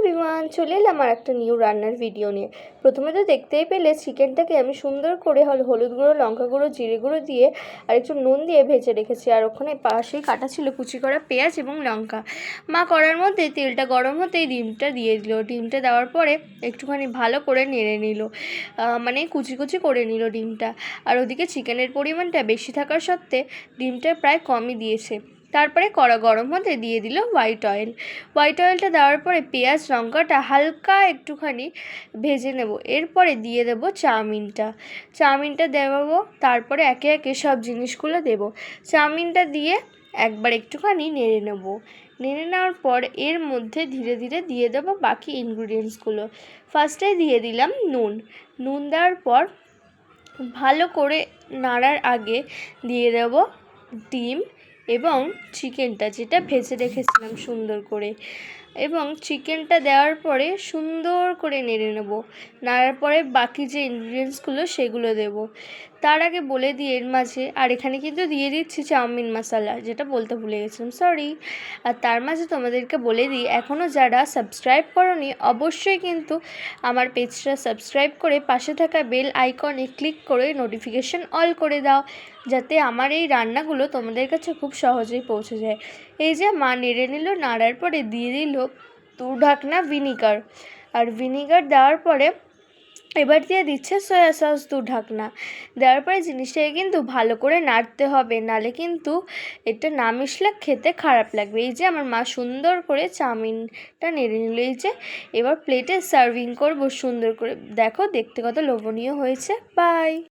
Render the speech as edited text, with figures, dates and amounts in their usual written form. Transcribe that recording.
Everyone, চলে এলাম আর একটা নিউ রান্নার ভিডিও নিয়ে। প্রথমে তো দেখতেই পেলে চিকেনটাকে আমি সুন্দর করে হলুদ গুঁড়ো, লঙ্কা গুঁড়ো, জিরে গুঁড়ো দিয়ে আর একটু নুন দিয়ে ভেজে রেখেছি। আর ওখানে পাশেই কাটা ছিল কুচি করা পেঁয়াজ এবং লঙ্কা। মা কড়ার মধ্যে তেলটা গরম হতেই ডিমটা দিয়ে দিল। ডিমটা দেওয়ার পরে একটুখানি ভালো করে নেড়ে নিল, মানে কুচি কুচি করে নিল ডিমটা। আর ওদিকে চিকেনের পরিমাণটা বেশি থাকার সত্ত্বে ডিমটা প্রায় কমই দিয়েছে। তারপরে কড়া গরম হতে দিয়ে দিল হোয়াইট অয়েলটা দেওয়ার পরে পেঁয়াজ লঙ্কাটা হালকা একটুখানি ভেজে নেব। এরপরে দিয়ে দেব চাউমিনটা দেবো। তারপরে একে একে সব জিনিসগুলো দেব। চাউমিনটা দিয়ে একবার একটুখানি নেড়ে নেওয়ার পর এর মধ্যে ধীরে ধীরে দিয়ে দেবো বাকি ইনগ্রিডিয়েন্টসগুলো। ফার্স্টে দিয়ে দিলাম নুন দেওয়ার পর ভালো করে নাড়ার আগে দিয়ে দেব ডিম এবং চিকেনটা, যেটা ভেজে রেখেছিলাম সুন্দর করে। এবং চিকেনটা দেওয়ার পরে সুন্দর করে নেড়ে নেব। নাড়ার পরে বাকি যে ইনগ্রিডিয়েন্টসগুলো সেগুলো দেব। তার আগে বলে দিই এর মাঝে, আর এখানে কিন্তু দিয়ে দিচ্ছি চাউমিন মশলা, যেটা বলতে ভুলে গেছিলাম, সরি। আর তার মাঝে তোমাদেরকে বলে দিই, এখনও যারা সাবস্ক্রাইব করোনি অবশ্যই কিন্তু আমার পেজটা সাবস্ক্রাইব করে পাশে থাকা বেল আইকনে ক্লিক করে নোটিফিকেশন অল করে দাও, যাতে আমার এই রান্নাগুলো তোমাদের কাছে খুব সহজেই পৌঁছে যায়। এই যে মা নেড়ে নিল, নাড়ার পরে দিয়ে দিল 2 ঢাকনা ভিনিগার। আর ভিনিগার দেওয়ার পরে এবার দিয়ে দিচ্ছে সয়া সস 2 ঢাকনা। দেওয়ার পরে জিনিসটাকে কিন্তু ভালো করে নাড়তে হবে, নালে কিন্তু এটা না মিশলে খেতে খারাপ লাগবে। এই যে আমার মা সুন্দর করে চাউমিনটা নেড়ে নিল। এই যে এবার প্লেটে সার্ভিং করব সুন্দর করে। দেখো দেখতে কত লোভনীয় হয়েছে। বাই।